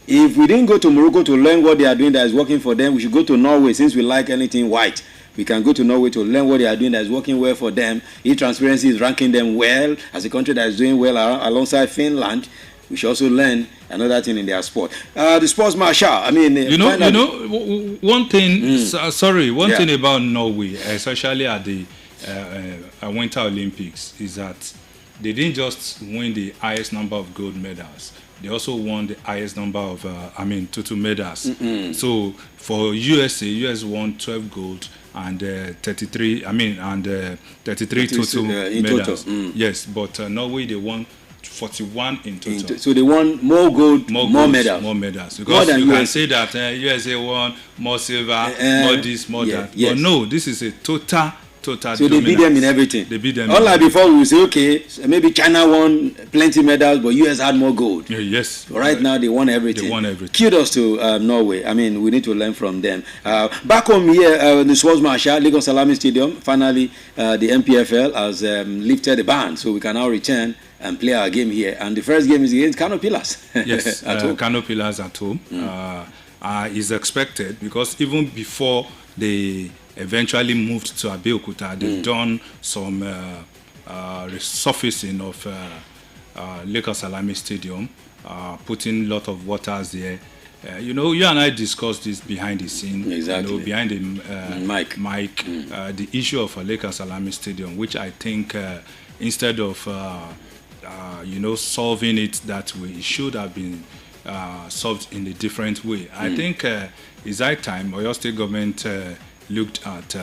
If we didn't go to Morocco to learn what they are doing that is working for them, we should go to Norway since we like anything white. We can go to Norway to learn what they are doing that is working well for them. E-Transparency is ranking them well as a country that is doing well alongside Finland. We should also learn another thing in their sport. The sports marshal, I mean... one thing, one thing about Norway, especially at the Winter Olympics, is that they didn't just win the highest number of gold medals. They also won the highest number of, total medals. So for US won 12 gold and 33 total medals. Yes, but Norway, they won 41 in total. So they won more gold, more medals. More medals. Because you can say that USA won more silver, more this, more that. Yes. But no, this is a total so dominance. They beat them in everything. They beat them. Unlike before, we would say, okay, so maybe China won plenty medals, but US had more gold. Yes. So right now, they won everything. Kudos to Norway. I mean, we need to learn from them. Back home here, the Sports Marshal, Lagos Salami Stadium, finally, the MPFL has lifted the ban, so we can now return and play our game here. And the first game is against Kano Pillars. Yes, Kano Pillars at home is expected because even before they eventually moved to Abeokuta, they've done some resurfacing of Lagos Salami Stadium, putting a lot of waters there. You and I discussed this behind the scene. Exactly. Behind the mic. The issue of Lagos Salami Stadium, which I think instead of solving it that way, it should have been solved in a different way. I think it's high time Oyo State government looked at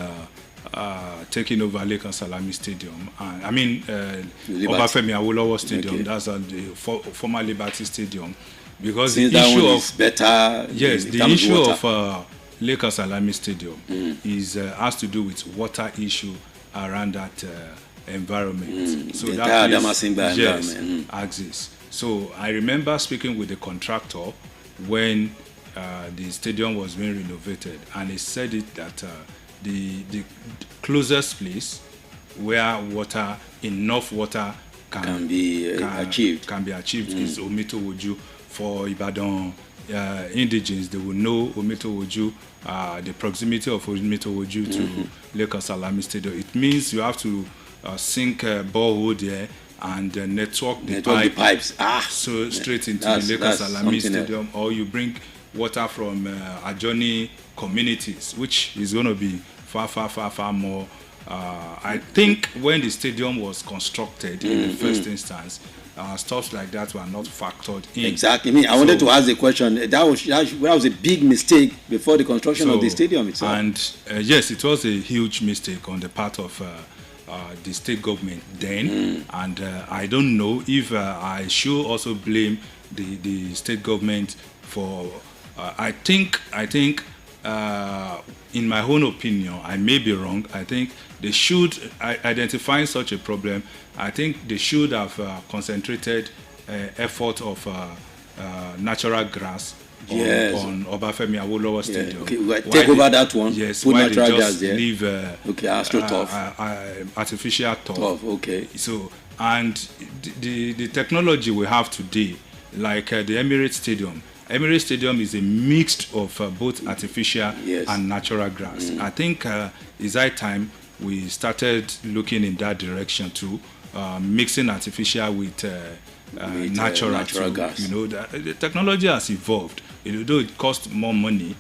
taking over Lagos Salami Stadium. Obafemi Awolowo Stadium. Okay. That's the former Liberty Stadium. Because since the issue of better, the issue of Lagos Salami Stadium has to do with water issue around that environment. So that exists. So I remember speaking with the contractor when the stadium was being renovated, and he said that the closest place where enough water can be achieved is Omitowoju. For Ibadan indigenes, they will know Omitowoju, the proximity of Omitowoju to Lagos Salami Stadium. It means you have to sink a borehole there and network the pipes straight into the Lagos Salami Stadium, or you bring water from adjoining communities, which is going to be far more. I think when the stadium was constructed in the first instance, stuff like that were not factored in. Exactly. I wanted to ask the question. That was a big mistake before the construction of the stadium itself. And yes, it was a huge mistake on the part of the state government then. And I don't know if I should also blame the state government for. I think. In my own opinion, I may be wrong. I think they should identify such a problem. I think they should have concentrated effort of natural grass on Obafemi Awolowo Stadium. Take over that one. Yes, put why natural they gas just there. leave artificial turf. Okay. So, and the technology we have today, like the Emirates Stadium. Emirates Stadium is a mix of both artificial and natural grass. I think it's high time we started looking in that direction too, mixing artificial with natural gas. The technology has evolved. Though it costs more money,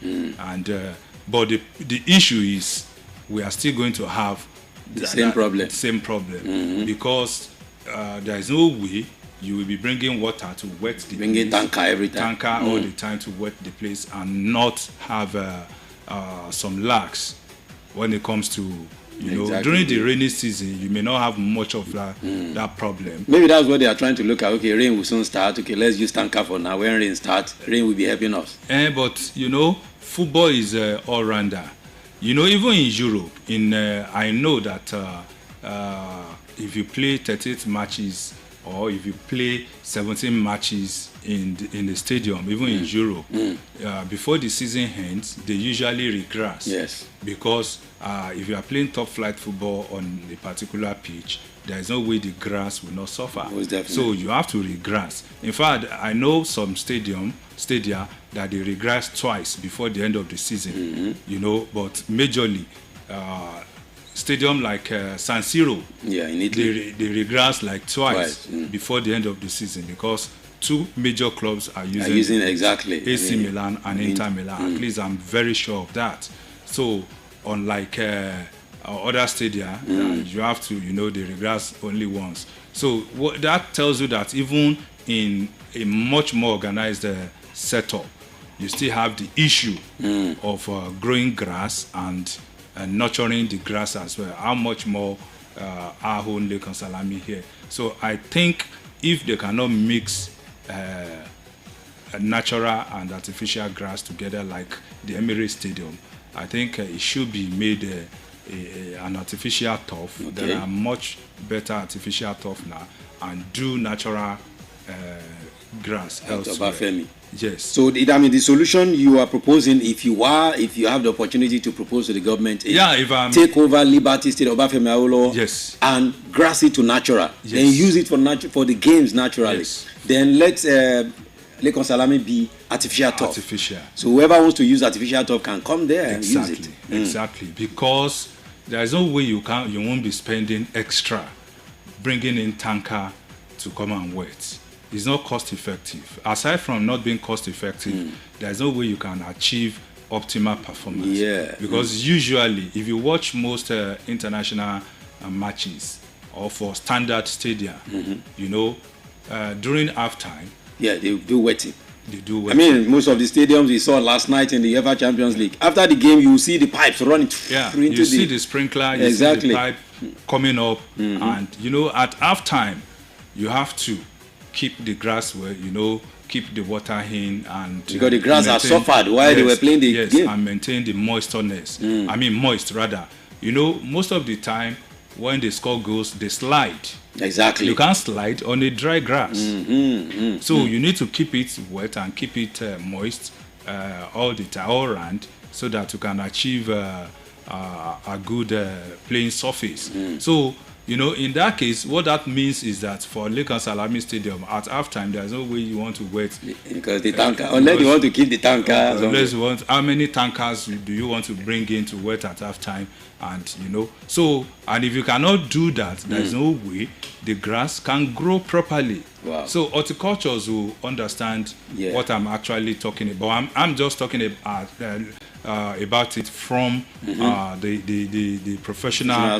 but the issue is we are still going to have the same problem because there is no way you will be bringing water to wet the place. Tanker every time. All the time to wet the place and not have some lax when it comes to, during the rainy season, you may not have much of that problem. Maybe that's what they are trying to look at. Okay, rain will soon start. Okay, let's use tanker for now. When rain starts, rain will be helping us. But, football is all-rounder. Even in Europe, I know that if you play 38 matches, or if you play 17 matches in the stadium, even in Europe, before the season ends, they usually regress. Yes. Because if you are playing top flight football on a particular pitch, there is no way the grass will not suffer. Most So you have to regrass. In fact, I know some stadia that they regrass twice before the end of the season, but majorly, stadium like San Siro, in Italy, they regrass like twice before the end of the season because 2 major clubs are using exactly AC Milan and Inter Milan. At least I'm very sure of that. So unlike other stadia, you have to, they regrass only once. So that tells you that even in a much more organized setup, you still have the issue of growing grass and nurturing the grass as well. How much more our own Lekan Salami here? So I think if they cannot mix a natural and artificial grass together like the Emirates Stadium, I think it should be made an artificial turf. Okay. There are much better artificial turf now, and do natural grass elsewhere. Yes. So the solution you are proposing, if you have the opportunity to propose to the government, take over Liberty Stadium, Obafemi Awolowo, yes, and grass it to natural, yes, then use it for the games naturally. Yes. Then let Lekan Salami be artificial turf. Artificial. So whoever wants to use artificial turf can come there and use it. Exactly. Because there is no way you won't be spending extra bringing in tanker to come and wet. It's not cost effective. Aside from not being cost effective, there's no way you can achieve optimal performance. Yeah. Because usually, if you watch most international matches or for standard stadia, during halftime, they do wetting. They do wetting. I mean, most of the stadiums we saw last night in the UEFA Champions League, after the game, you see the pipes running. Yeah, you see the sprinkler, you see the pipe coming up, and at halftime, you have to keep the grass where keep the water in, and because the grass has suffered while they were playing the game, and maintain the moistness. Moist rather. Most of the time when they score goals, they slide. Exactly. You can't slide on a dry grass. So you need to keep it wet and keep it moist all the time, all around, so that you can achieve a good playing surface. So in that case, what that means is that for Lekan Salami Stadium, at halftime, there's no way you want to wet. Because the tanker, unless you want to keep the tanker. Unless you want, how many tankers do you want to bring in to wet at halftime? And, so, and if you cannot do that, there's no way the grass can grow properly. Wow. So horticulturists will understand what I'm actually talking about. I'm just talking about it from the professional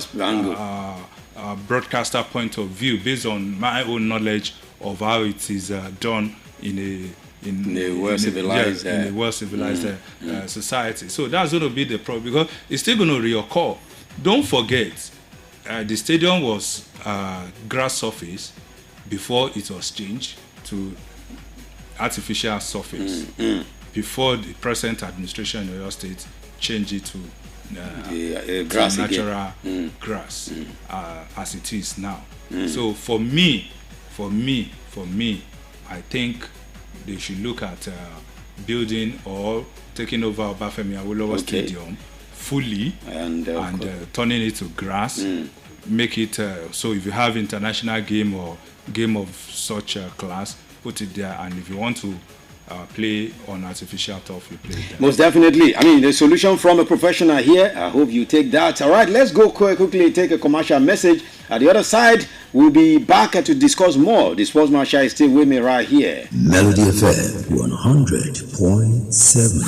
broadcaster point of view, based on my own knowledge of how it is done in a well-civilized society. So that's going to be the problem, because it's still going to reoccur. Don't forget, the stadium was grass surface before it was changed to artificial surface. Before the present administration in Oyo State changed it to natural grass as it is now. So for me, I think they should look at building or taking over Obafemi Awolowo Stadium fully and turning it to grass. Make it so if you have international game or game of such class, put it there, and if you want to play on artificial turf, you play there. Most definitely. I mean, the solution from a professional here. I hope you take that. All right, let's go quickly take a commercial message. At the other side, we'll be back to discuss more. The Sports Marshal is still with me right here. Melody FM 100.7.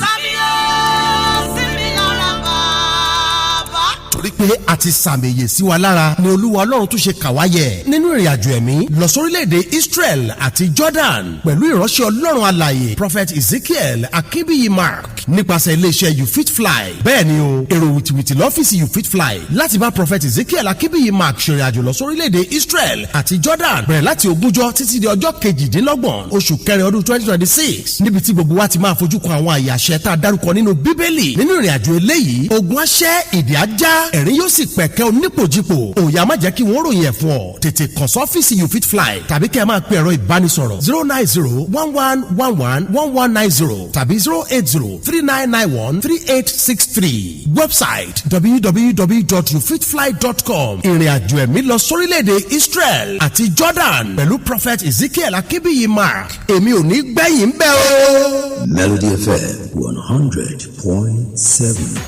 torí pé a ti sàmìyè sí wa lára ni olúwa ọlọ́run tún ṣe kàwáyé nínú ìrìnàjò ẹ̀mí lọ sórílẹ̀-èdè Israel àti Jordan pẹ̀lú ìránṣẹ́ ọlọ́run alààyè Prophet Ezekiel Akínbíyì Mark nípasẹ̀ iléeṣẹ́ You Fit Fly. bẹ́ẹ̀ ni o èrò wìtìwìtì lọ́fíìsì You Fit Fly láti bá Prophet Ezekiel Akínbíyì Mark ṣèrìnàjò lọ sórílẹ̀-èdè Israel àti Jordan bẹ̀rẹ̀ láti ogúnjọ́ títí di ọjọ́ kejìdínlọ́gbọ̀n oṣù kẹrin ọdún 2026 níbi tí gbogbo wa ti máa fojú kan àwọn àyè àṣẹ tá a dárúkọ nínú Bíbélì. nínú ìrìnàjò eléyìí ogun aṣẹ́ ìdí ajá ẹ̀rín yóò sì pẹ̀kẹ́ onípòjìpò òòyà má jẹ́ kí wọ́n ròyìn ẹ̀ fún ọ tètè kàn sọ́fíìsì You Fit Fly tàbí kẹ́ ẹ máa pe ẹ̀rọ ìbánisọ̀rọ̀ 09011111190 tàbí 080 0991-3991-3863. Website www.youfitfly.com. Ìrìnàjò ẹ̀mí lọ sórílẹ̀-èdè Israel àti Jordan pẹ̀lú Prophet Ezekiel Akínbíyì Mark. Èmi ò ní gbẹ̀yìn bẹ́ẹ̀ o. Melody FM 100.7.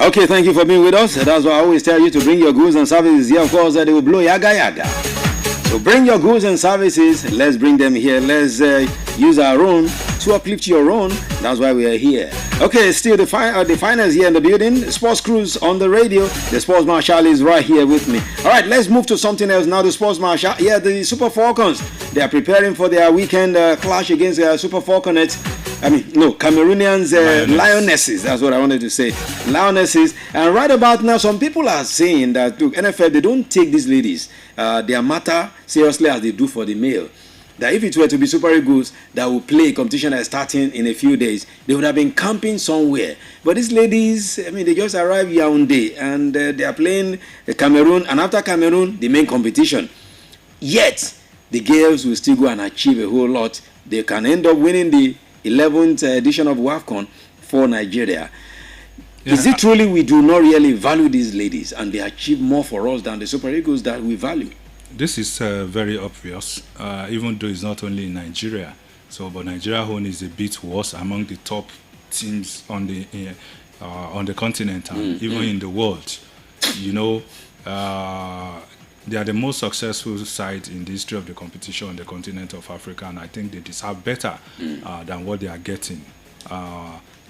Okay, thank you for being with us. That's why I always tell you to bring your goods and services here. Of course, they will blow yaga yaga. So bring your goods and services. Let's bring them here. Let's use our own to uplift your own. That's why we are here. Okay, still the finals here in the building. Sports Cruise on the radio. The Sports Marshal is right here with me. All right, let's move to something else now. The Sports Marshal. Yeah, the Super Falcons. They are preparing for their weekend clash against the Super Falconets. Cameroonians, Lionesses. That's what I wanted to say. Lionesses. And right about now, some people are saying that, look, NFL, they don't take these ladies, their matter seriously as they do for the male. That if it were to be Super Eagles that will play a competition that's starting in a few days, they would have been camping somewhere. But these ladies, they just arrived Yaoundé and they are playing Cameroon. And after Cameroon, the main competition. Yet, the girls will still go and achieve a whole lot. They can end up winning the 11th edition of WAFCON for Nigeria. Yeah. Is it truly we do not really value these ladies and they achieve more for us than the Super Eagles that we value? This is very obvious, even though it's not only in Nigeria. But Nigeria own is a bit worse among the top teams on the continent and even in the world. They are the most successful side in the history of the competition on the continent of Africa, and I think they deserve better than what they are getting.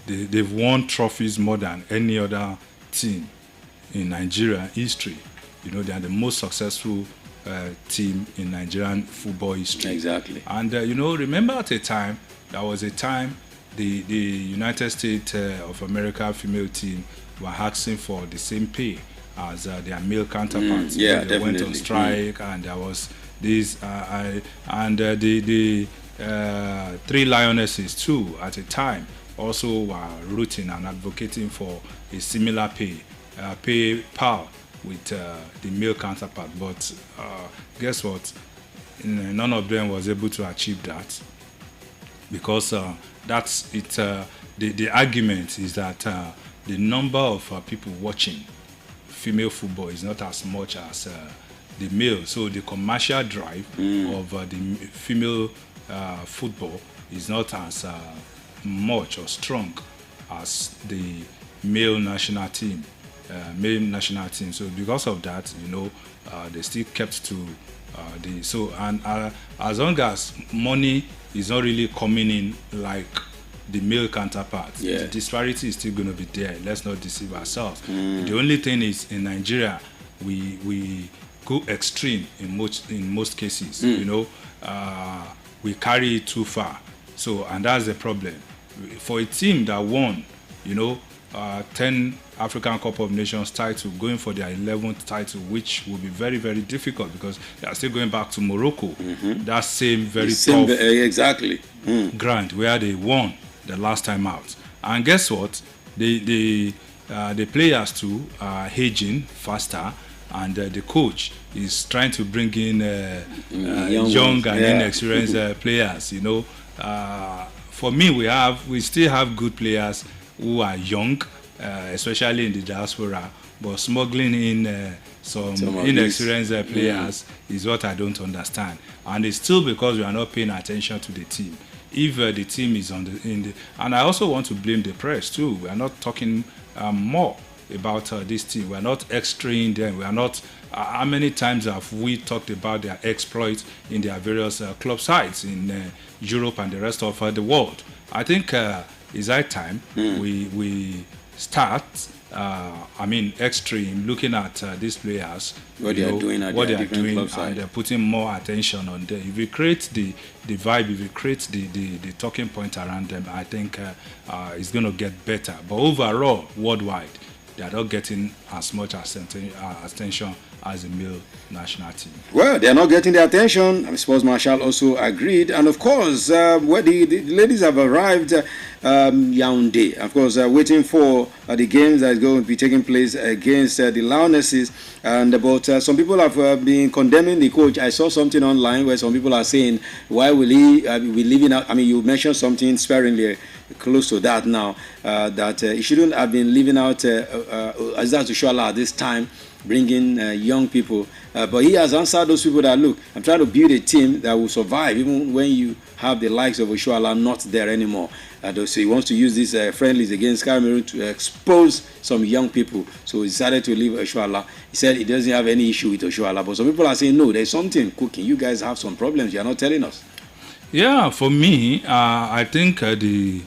They've won trophies more than any other team in Nigeria history. They are the most successful team in Nigerian football history. Exactly. And remember at a time, there was a time the United States of America female team were asking for the same pay as their male counterparts. They definitely went on strike, and there was this, the three Lionesses too at a time also were rooting and advocating for a similar pay power with the male counterpart. But guess what? None of them was able to achieve that, because that's it. The argument is that the number of people watching female football is not as much as the male. So the commercial drive of the female football is not as much or strong as the male national team. So because of that, they still kept to as long as money is not really coming in like the male counterpart, the disparity is still going to be there. Let's not deceive ourselves. The only thing is, in Nigeria, we go extreme in most cases. We carry it too far. And that's the problem. For a team that won, 10 African Cup of Nations title, going for their 11th title, which will be very, very difficult because they are still going back to Morocco. That same very tough ground where they won the last time out. And guess what? The players too are aging faster, and the coach is trying to bring in young and inexperienced players. For me, we still have good players who are young, especially in the diaspora, but smuggling in some inexperienced players is what I don't understand. And it's still because we are not paying attention to the team. If the team is and I also want to blame the press too. We are not talking more about this team. We are not extraying them. We are not. How many times have we talked about their exploits in their various club sides in Europe and the rest of the world? I think it's high time we start. Extreme, looking at these players, what they are doing, and putting more attention on them. If we create the vibe, if we create the talking point around them, I think it's going to get better. But overall, worldwide, they are not getting as much attention as a male national team. Well, they are not getting the attention. Sports Marshal also agreed. And of course, where the ladies have arrived, Yaoundé, of course, waiting for the games that is going to be taking place against the Lionesses. And about some people have been condemning the coach. I saw something online where some people are saying, why will he be leaving out? I mean, you mentioned something sparingly close to that now, that he shouldn't have been leaving out Asisat Oshoala at this time, bringing young people. But he has answered those people that, look, I'm trying to build a team that will survive even when you have the likes of Oshoala not there anymore. So he wants to use these friendlies against Cameroon to expose some young people. So he decided to leave Oshoala. He said he doesn't have any issue with Oshoala. But some people are saying, no, there's something cooking. You guys have some problems. You're not telling us. Yeah, for me, I think the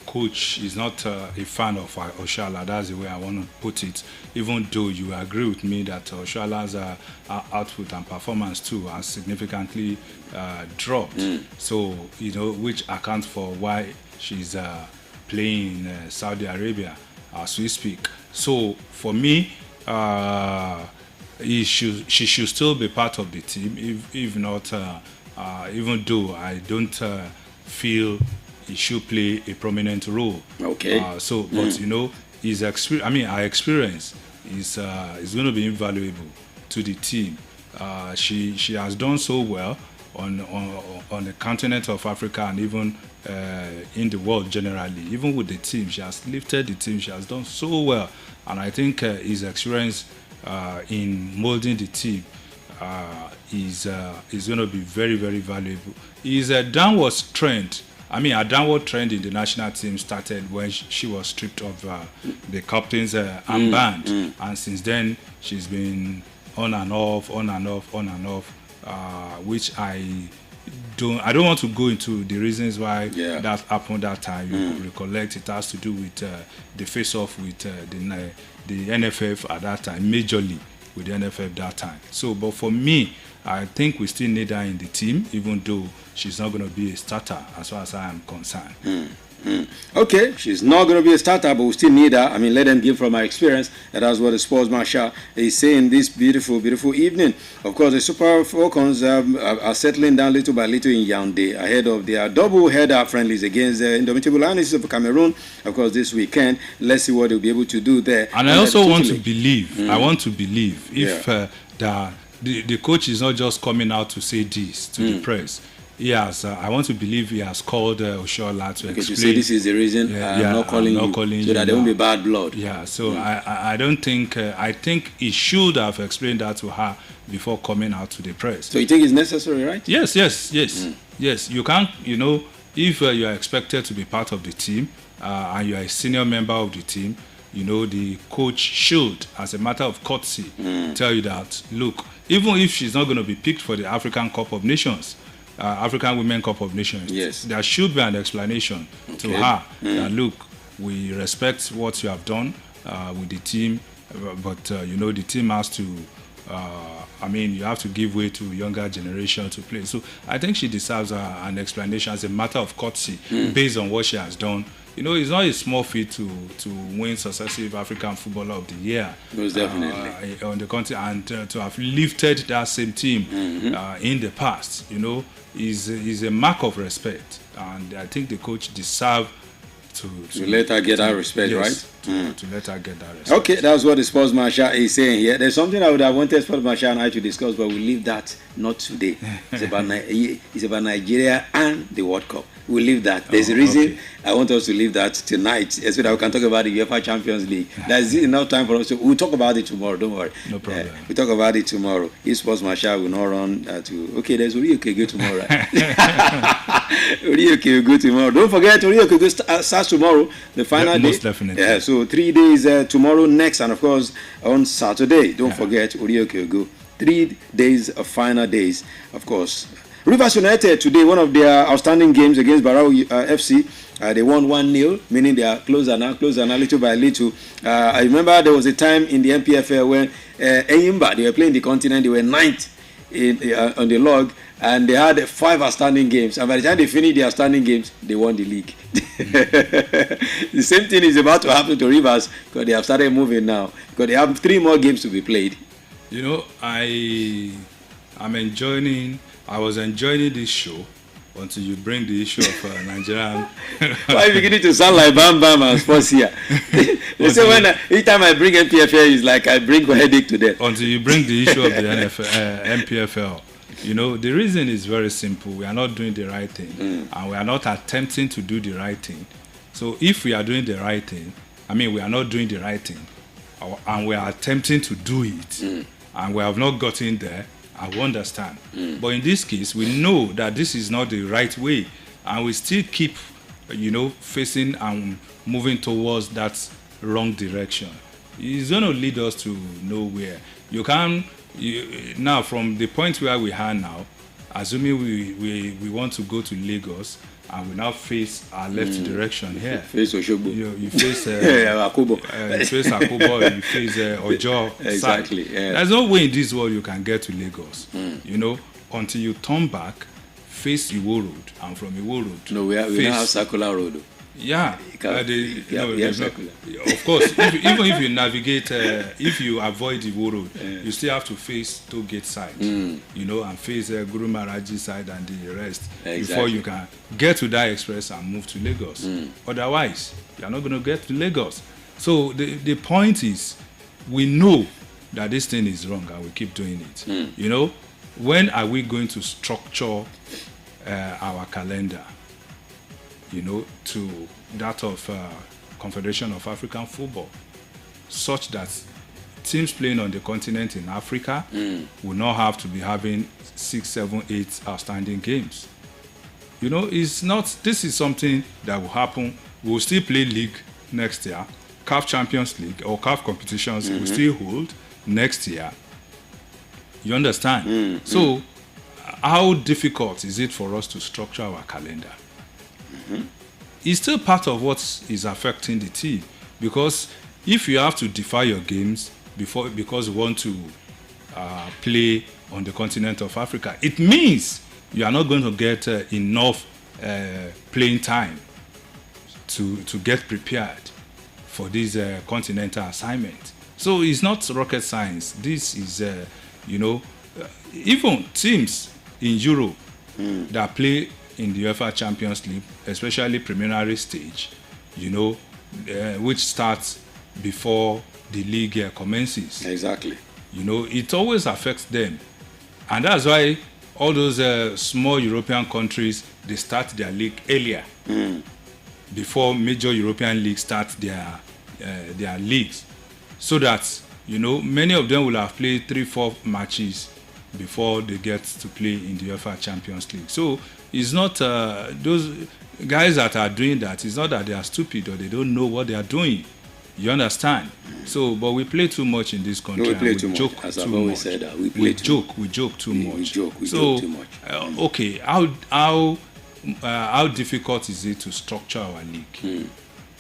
coach is not a fan of Oshoala. That's the way I want to put it. Even though you agree with me that Oshoala's output and performance too has significantly dropped. So, which accounts for why she's playing in Saudi Arabia as we speak. So, for me, she should still be part of the team, if not, even though I don't feel he should play a prominent role. Okay. But his experience. I mean, our experience is going to be invaluable to the team. She has done so well on the continent of Africa and even in the world generally. Even with the team, she has lifted the team. She has done so well, and I think his experience in molding the team is going to be very, very valuable. Is a downward trend. I mean, a downward trend in the national team started when she was stripped of the captain's armband, and since then she's been on and off, which I don't want to go into the reasons why that happened that time. You recollect it has to do with the face-off with the NFF at that time, majorly with the NFF that time. So, but for me, I think we still need her in the team, even though she's not going to be a starter as far as I am concerned. Okay, she's not going to be a starter, but we still need her. I mean, let them give from my experience. And that's what the Sports Marshal is saying this beautiful, beautiful evening. Of course, the Super Falcons are settling down little by little in Yaoundé ahead of their double-header friendlies against the Indomitable Lionesses of Cameroon, of course, this weekend. Let's see what they'll be able to do there. And I also want to believe, if the coach is not just coming out to say this to the press. Yes, I want to believe he has called Oshoala to explain. You say this is the reason I'm not calling you, so that there won't be bad blood. Yeah, so I don't think, I think he should have explained that to her before coming out to the press. So you think it's necessary, right? Yes. Yes, you can't, if you are expected to be part of the team and you are a senior member of the team, the coach should, as a matter of courtesy, tell you that, look, even if she's not going to be picked for the African Cup of Nations, African Women Cup of Nations, there should be an explanation to her that, look, we respect what you have done with the team, but the team has to you have to give way to younger generation to play. So I think she deserves an explanation as a matter of courtesy based on what she has done. It's not a small feat to win successive African Footballer of the Year. Most definitely. On the continent, and to have lifted that same team in the past, is a mark of respect. And I think the coach deserves to let her get that respect, yes, right? To let her get that respect. Okay, that's what the Sports Marshal is saying here. There's something I would have wanted Sports Marshal and I to discuss, but we'll leave that not today. It's about Nigeria and the World Cup. We'll leave that. There's a reason I want us to leave that tonight, so that we can talk about the UEFA Champions League. There's enough time for us to. We'll talk about it tomorrow. Don't worry. No problem. We'll talk about it tomorrow. If Sports Marshal will not run to. Okay, there's Orioke go tomorrow. Orioke will go tomorrow. Don't forget Orioke starts tomorrow. The final day. Most definitely. Yeah. So 3 days tomorrow next, and of course on Saturday. Don't forget Orioke will go. 3 days of final days, of course. Rivers United today, one of their outstanding games against Barao FC, they won 1-0, meaning they are closer now, little by little. I remember there was a time in the MPFL when Enyimba, they were playing the continent, they were 9th on the log, and they had 5 outstanding games. And by the time they finished their outstanding games, they won the league. The same thing is about to happen to Rivers, because they have started moving now, because they have 3 more games to be played. You know, I was enjoying this show until you bring the issue of Nigerian. Why are you beginning to sound like Bam Bam and sports here? They say each time I bring MPFL, it's like I bring a headache to them. Until you bring the issue of the MPFL. You know, the reason is very simple. We are not doing the right thing, and we are not attempting to do the right thing. So if we are doing the right thing, we are not doing the right thing, and we are attempting to do it, and we have not gotten there, I will understand. But in this case, we know that this is not the right way, and we still keep, facing and moving towards that wrong direction. It's going to lead us to nowhere. Now, from the point where we are now, assuming we want to go to Lagos, and we now face our left direction here. Face Oshogbo. You face Akobo. You face Akobo. You face Ojo. Exactly. Yeah. There's no way in this world you can get to Lagos. Until you turn back, face Iwo Road, and from Iwo Road. No, we don't have circular road. Yeah. Circular. Of course, even if you navigate, if you avoid Iwo Road, you still have to face Toll Gate side, and face Guru Maharaji side and the rest before you can get to that express and move to Lagos. Otherwise, you are not going to get to Lagos. So the point is, we know that this thing is wrong and we keep doing it. When are we going to structure our calendar? To that of Confederation of African Football, such that teams playing on the continent in Africa will not have to be having 6, 7, 8 outstanding games. This is something that will happen. We'll still play league next year. CAF Champions League or CAF competitions will still hold next year. You understand? So, how difficult is it for us to structure our calendar? It's still part of what is affecting the team, because if you have to defer your games because you want to play on the continent of Africa, it means you are not going to get enough playing time to get prepared for this continental assignment. So it's not rocket science. This is, even teams in Europe that play in the UEFA Champions League, especially preliminary stage, which starts before the league commences. Exactly. It always affects them. And that's why all those small European countries, they start their league earlier before major European leagues start their leagues. So that, many of them will have played 3-4 matches before they get to play in the UEFA Champions League. So it's not those guys that are doing that. It's not that they are stupid or they don't know what they are doing. You understand? So, but we play too much in this country. No, we play too joke much. As too I've always much. said that. We joke too much. We joke too much. Okay, how difficult is it to structure our league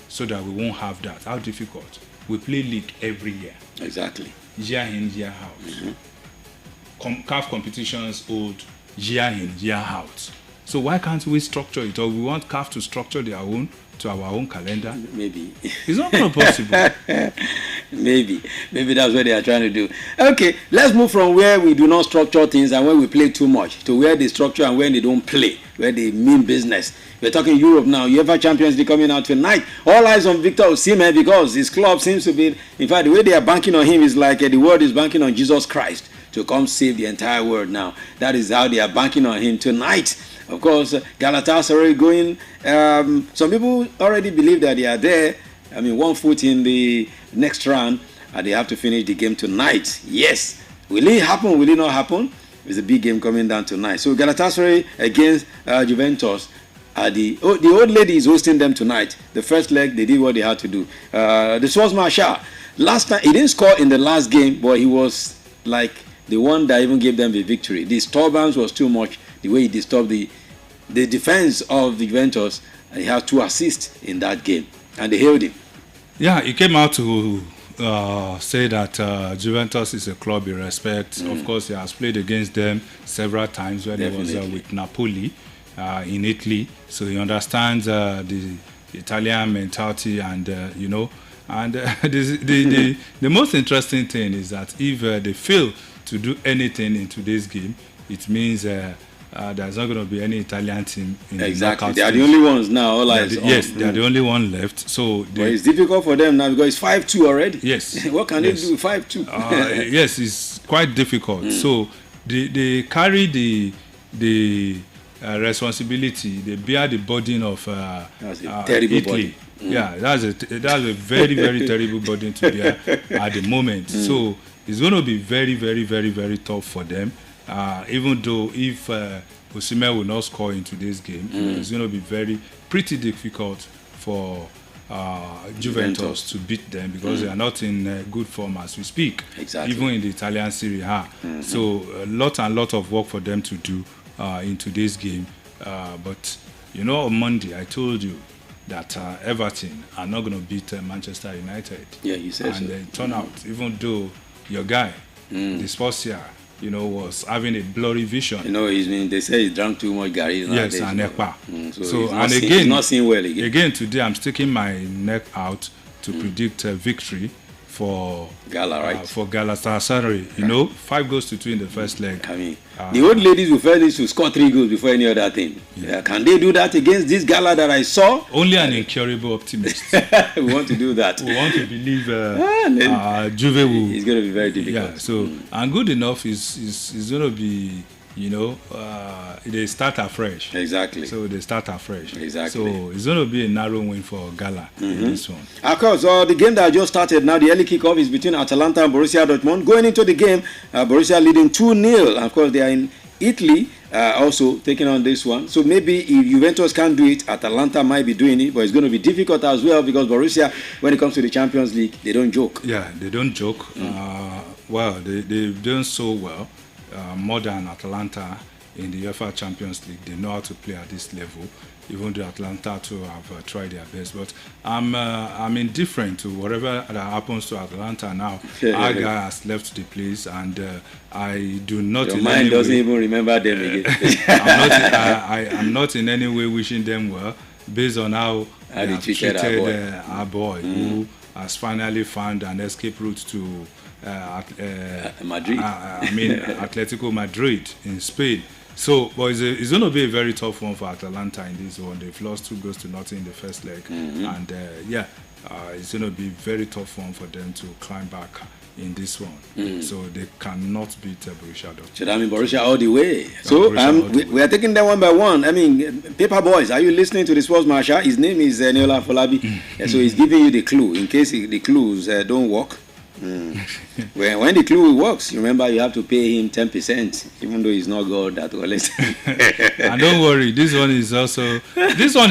so that we won't have that? How difficult? We play league every year. Exactly. Year in, year out. CAF competitions hold year in, year out. So why can't we structure it? Or we want CAF to structure their own to our own calendar? Maybe. It's not going to be possible. Maybe that's what they are trying to do. Okay, let's move from where we do not structure things and where we play too much to where they structure and when they don't play, where they mean business. We're talking Europe now. UEFA Champions League coming out tonight. All eyes on Victor Osimhen because his club seems to be, in fact, the way they are banking on him is like the world is banking on Jesus Christ to come save the entire world now. That is how they are banking on him tonight. Of course, Galatasaray going. Some people already believe that they are there. 1 foot in the next round, and they have to finish the game tonight. Yes. Will it happen? Will it not happen? There's a big game coming down tonight. So Galatasaray against Juventus. The old lady is hosting them tonight. The first leg, they did what they had to do. The Swordsman Shah. Last time, he didn't score in the last game, but he was like the one that even gave them the victory. The disturbance was too much. The way he disturbed the defense of the Juventus, he had 2 assists in that game, and they held him. Yeah, he came out to say that Juventus is a club he respects. Of course, he has played against them several times when he was with Napoli in Italy, so he understands the Italian mentality, and And the most interesting thing is that if they fail to do anything in today's game, it means there's not going to be any Italian team in the knockout They are the only ones now. Yes, they are the only one left. So but it's difficult for them now because it's 5-2 already. Yes. What can they do? 5-2. Yes, it's quite difficult. So they carry the responsibility. They bear the burden of terrible Italy. body. Yeah, that's a very, very terrible burden to bear at the moment. So it's going to be very, very, very, very tough for them. Even though if Osimhen will not score in today's game, it's going to be pretty difficult for Juventus to beat them because they are not in good form as we speak. Exactly. Even in the Italian Serie A. So a lot of work for them to do in today's game. But on Monday I told you that Everton are not going to beat Manchester United. Yeah, you said and so. And turn out, even though your guy, the sports here, was having a blurry vision. They say he drank too much Gary. Yes, and Ekpa. He's not seeing well again. Again today, I'm sticking my neck out to predict victory for Gala, right? For Galatasaray. 5-2 in the first leg. I mean, the old ladies will first need to score 3 goals before any other thing. Can they do that against this Gala that I saw? Only an incurable optimist. We want to do that. We want to believe Juve will. It's going to be very difficult. Yeah. So and good enough is going to be. They start afresh. Exactly. So they start afresh. Exactly. So it's going to be a narrow win for Gala in this one. Of course, the game that just started now, the early kickoff is between Atalanta and Borussia Dortmund. Going into the game, Borussia leading 2-0. Of course, they are in Italy also taking on this one. So maybe if Juventus can't do it, Atalanta might be doing it, but it's going to be difficult as well because Borussia, when it comes to the Champions League, they don't joke. Yeah, they don't joke. They've done so well. More than Atalanta in the UEFA Champions League. They know how to play at this level, even though Atalanta too have tried their best. But I'm indifferent to whatever that happens to Atalanta now. Our guy has left the place, and I do not. Your mind doesn't even remember them again. I'm not in any way wishing them well, based on how they have treated our boy who has finally found an escape route to Madrid. Atletico Madrid in Spain. So, but it's going to be a very tough one for Atalanta in this one. They've lost 2-0 in the first leg, and it's going to be a very tough one for them to climb back in this one. So they cannot beat Borussia Dortmund. Should I mean Borussia all the way? So we are taking them one by one. I mean, Paper Boys, are you listening to the Sports Marshal? His name is Neola Folabi. So he's giving you the clue in case the clues don't work. When the clue works, remember you have to pay him 10%, even though he's not God that well. And don't worry, this one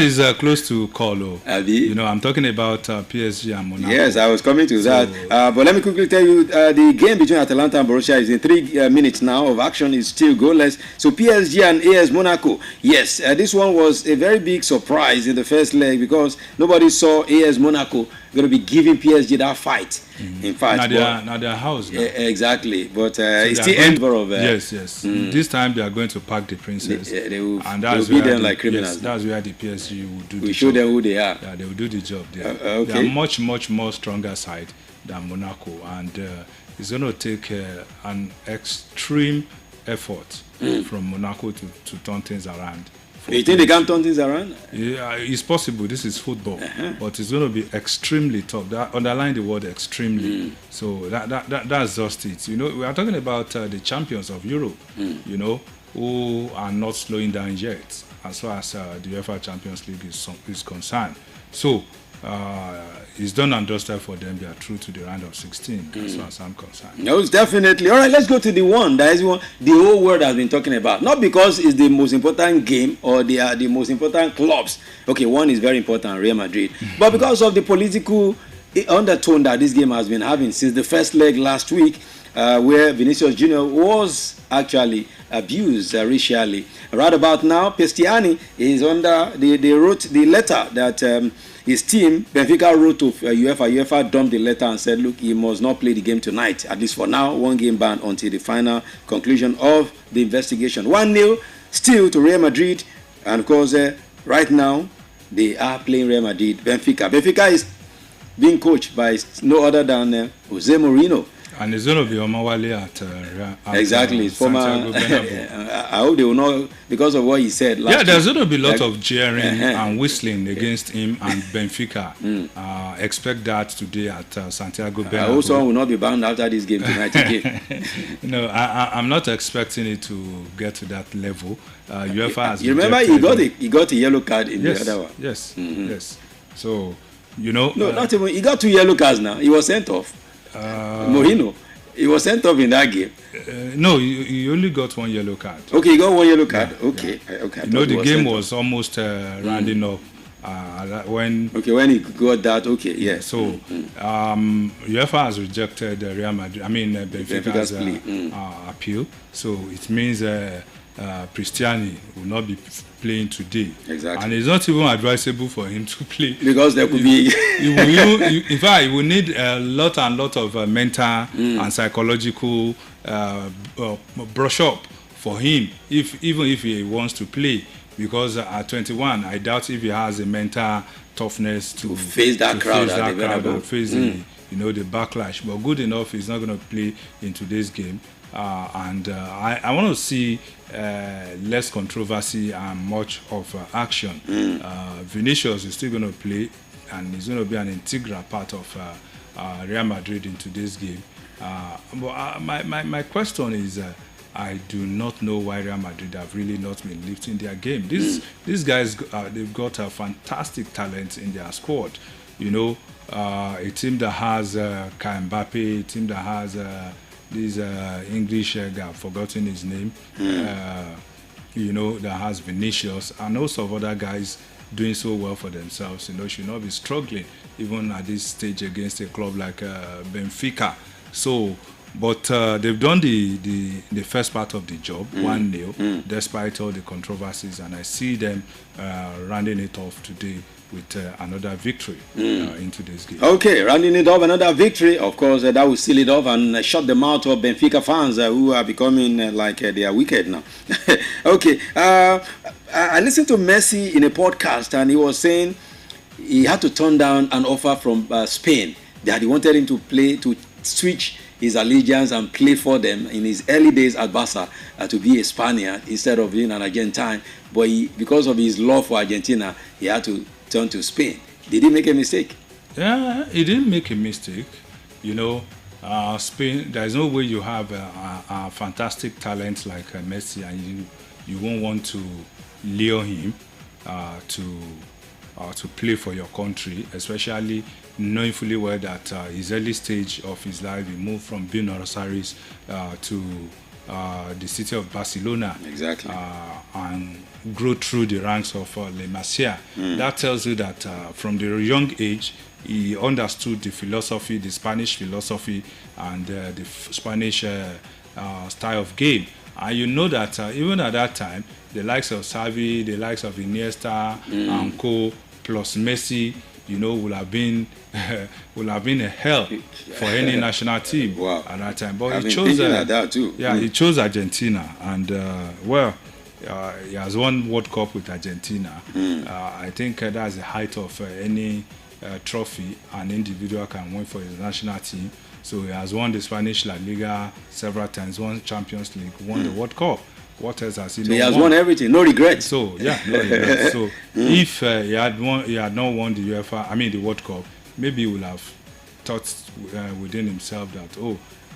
is close to Colo. I'm talking about PSG and Monaco. Yes, I was coming to that. But let me quickly tell you, the game between Atalanta and Borussia is in 3 minutes now of action. Is still goalless. So PSG and AS Monaco. Yes, this one was a very big surprise in the first leg because nobody saw AS Monaco going to be giving PSG that fight. In fact, now their house. Now. Exactly, but it's the end of yes. This time they are going to pack the Princess. They will beat them like criminals. Yes, that's where the PSG will do. We show them who they are. Yeah, they will do the job. They are much more stronger side than Monaco, and it's going to take an extreme effort from Monaco to turn things around. You think they can turn things around? Yeah, it's possible. This is football, but it's going to be extremely tough. Underline the word extremely. So that's just it. We are talking about the champions of Europe. Who are not slowing down yet, as far as the UEFA Champions League is concerned. So it's done and dusted for them. They are through to the round of 16, as far as I'm concerned. No, it's definitely. All right, let's go to the one that is one the whole world has been talking about. Not because it's the most important game or they are the most important clubs. Okay, one is very important, Real Madrid. But because of the political undertone that this game has been having since the first leg last week, where Vinicius Jr. was actually abused racially. Right about now, Pestiani is under. They wrote the letter that his team, Benfica, wrote to UEFA. UEFA dumped the letter and said, look, he must not play the game tonight. At least for now, 1 game ban until the final conclusion of the investigation. 1-0 still to Real Madrid. And of course, right now, they are playing Real Madrid. Benfica is being coached by no other than Jose Mourinho. And it's going to be Omawale at exactly. Former. I hope they will not, because of what he said. Yeah, there's going to be a lot of jeering and whistling against him and Benfica. Expect that today at Santiago Bernabeu. I hope someone will not be banned after this game tonight again. No, I'm not expecting it to get to that level. UEFA has. You remember he got a yellow card in the other one. Yes, yes. So, you know. No, not even. He got 2 yellow cards now. He was sent off. Mourinho, he was sent off in that game. No, he only got 1 yellow card. Okay, he got 1 yellow card. Yeah, okay. You know, the game was almost rounding up when. Okay, when he got that. Okay, yeah. So, UEFA has rejected Real Madrid. I mean, Benfica's appeal. So it means Cristiano will not be playing today. Exactly. And it's not even advisable for him to play because there could be. In fact, he will need a lot of mental and psychological brush up for him, even if he wants to play. Because at 21, I doubt if he has a mental toughness to face that crowd and face the backlash. But good enough, he's not going to play in today's game. I want to see less controversy and much of action. Vinicius is still going to play, and he's going to be an integral part of Real Madrid in today's game. But my question is, I do not know why Real Madrid have really not been lifting their game. These guys, they've got a fantastic talent in their squad. You know, a team that has Kai Mbappe, a team that has this English guy, I've forgotten his name, that has Vinicius, and also of other guys doing so well for themselves, should not be struggling even at this stage against a club like Benfica. So, but they've done the first part of the job, 1-0, despite all the controversies, and I see them rounding it off today with another victory into this game. Okay, rounding it off, another victory. Of course, that will seal it off and shut the mouth of Benfica fans who are becoming they are wicked now. Okay, I listened to Messi in a podcast, and he was saying he had to turn down an offer from Spain that he wanted him to switch his allegiance and play for them in his early days at Barca to be a Spaniard instead of being an Argentine. But because of his love for Argentina, he had to turn to Spain. Did he make a mistake? Yeah, he didn't make a mistake. Spain, there is no way you have a fantastic talent like Messi and you won't want to lure him to play for your country, especially knowing fully well that his early stage of his life, he moved from Buenos Aires to the city of Barcelona. Exactly. And grew through the ranks of La Masia. That tells you that from the young age, he understood the philosophy, the Spanish philosophy, and the Spanish style of game. And you know that even at that time, the likes of Xavi, the likes of Iniesta, and co, plus Messi, would have been a hell for any national team at that time. But he chose that too. Yeah, he chose Argentina, and he has won World Cup with Argentina. I think that's the height of any trophy an individual can win for his national team. So he has won the Spanish La Liga several times, won Champions League, won the World Cup. What else has he? So he has won everything, no regrets. So no regrets. So if he had not won the World Cup, maybe he would have thought within himself that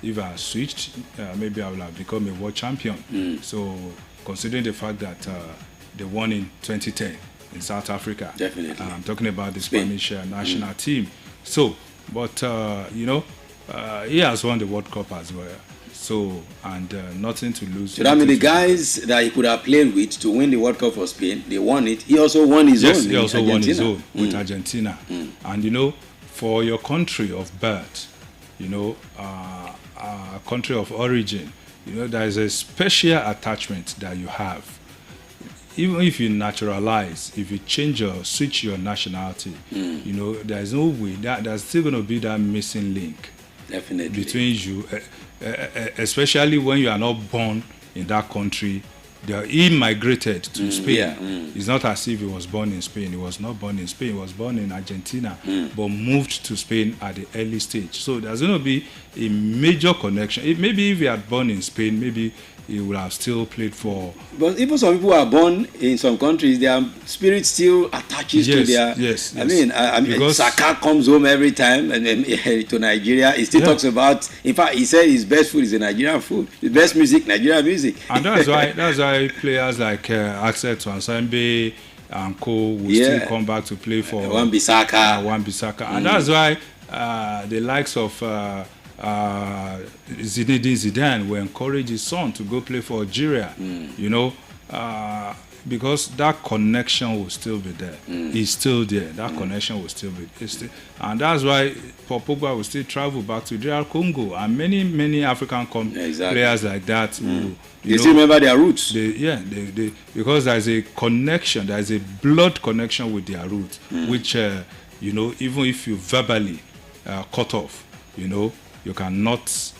if I switched, maybe I would have become a world champion. So considering the fact that they won in 2010 in South Africa, definitely. I'm talking about the Spanish national team. So, but he has won the World Cup as well. So, and nothing to lose. So that means the guys that he could have played with to win the World Cup for Spain, they won it. He also won his own. Yes, he also won his own with Argentina. And for your country of birth, country of origin, there is a special attachment that you have. Even if you naturalize, if you switch your nationality, there's no way there's still going to be that missing link. Definitely. Between you, especially when you are not born in that country, he migrated to Spain. It's not as if he was born in Spain. He was not born in Spain. He was born in Argentina, but moved to Spain at the early stage. So there's going to be a major connection. Maybe if he had born in Spain, maybe he would have still played for. But even some people are born in some countries, their spirit still attaches to their. Yes. I mean, Saka comes home every time and to Nigeria. He still talks about. In fact, he said his best food is the Nigerian food. His best music, Nigerian music. And that's why players like Axel Tuanzebe and co will still come back to play for Wan-Bissaka. And that's why the likes of Zinedine Zidane will encourage his son to go play for Algeria, you know, because that connection will still be there. He's still there. That connection will still be there. And that's why Paul Pogba will still travel back to DR Congo, and many African players like that who, you still remember their roots. They because there's a connection, there's a blood connection with their roots, which, you know, even if you verbally cut off, you know, you cannot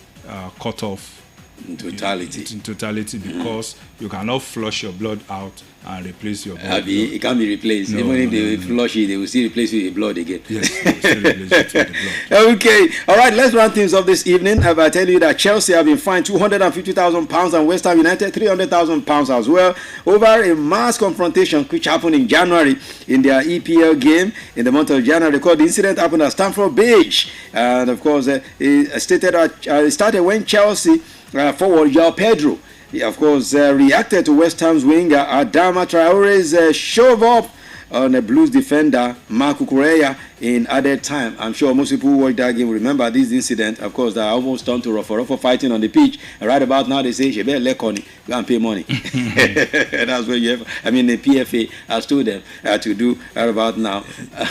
cut off in totality because you cannot flush your blood out and replace your blood. It can't be replaced. Even if they flush it, they will still replace it with blood again. Yes, they will still replace it with the blood. Okay, all right, let's round things up this evening. I tell you that Chelsea have been fined £250,000 and West Ham United £300,000 as well over a mass confrontation which happened in January in their EPL game in the month of January. The incident happened at Stamford Bridge, and of course, it started when Chelsea forward João Pedro, of course, reacted to West Ham's winger Adama Traore's shove up on a Blues defender Marco Correa in added time. I'm sure most people who watched that game remember this incident. Of course, that almost turned to rough fighting on the pitch. And right about now, they say, "You better let Connie go and pay money." That's what you have. I mean, the PFA has told them to do right about now.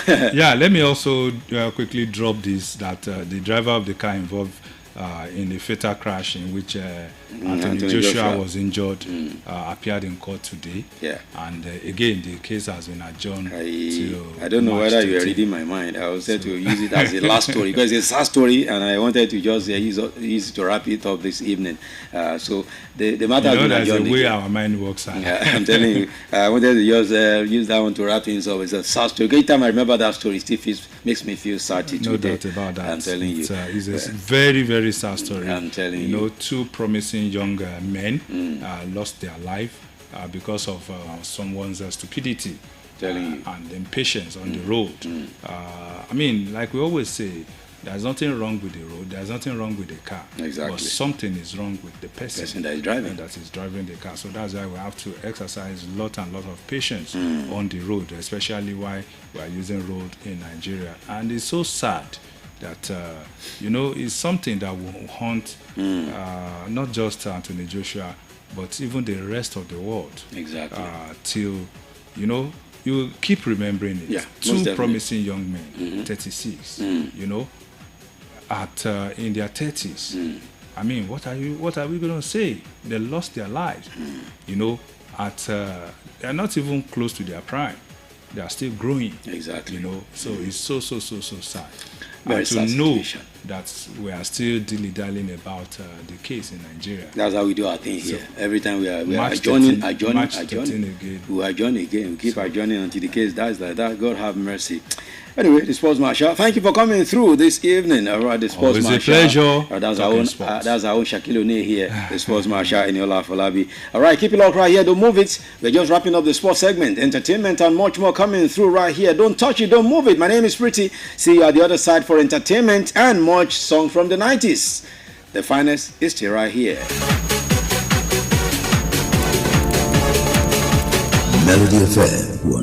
Yeah, let me also quickly drop this that the driver of the car involved in a fatal crash in which Anthony Joshua was injured appeared in court today. Yeah. And again, the case has been adjourned. I don't know whether you are reading my mind. I was said to use it as a last story because it's a sad story, and I wanted to just use it to wrap it up this evening. So the matter has been adjourned. The way our mind works. I'm telling you, I wanted to just use that one to wrap things up. It's a sad story. Every time I remember that story, it still makes me feel sad today. No doubt about that. I'm telling you. It's a very, very sad story. I'm telling you. You know, two promising young men lost their life because of someone's stupidity and impatience on the road. I mean, like we always say, there's nothing wrong with the road, there's nothing wrong with the car. Exactly. But something is wrong with the person that is driving. The car. So that's why we have to exercise a lot of patience on the road, especially why we are using road in Nigeria. And it's so sad that, you know, it's something that will haunt not just Anthony Joshua, but even the rest of the world. Exactly. Till, you know, you keep remembering it. Yeah, two promising young men, 36, you know, in their 30s. I mean, what are we going to say? They lost their lives. You know, they're not even close to their prime. They are still growing. Exactly. You know, so it's so sad. Very to know that we are still dilly-dallying about the case in Nigeria. That's how we do our thing here. Every time we are adjourning. We adjourn again. We keep adjourning until the case dies like that. God have mercy. Anyway, the Sports Marshal, thank you for coming through this evening. The Sports Marshal. Always a pleasure. That's our own Shaquille O'Neal here, the Sports Marshal in Yola Falabi. All right, keep it locked right here. Don't move it. We're just wrapping up the sports segment, entertainment, and much more coming through right here. Don't touch it. Don't move it. My name is Pretty. See you at the other side for entertainment and much songs from the 90s. The finest is still right here. Melody FM.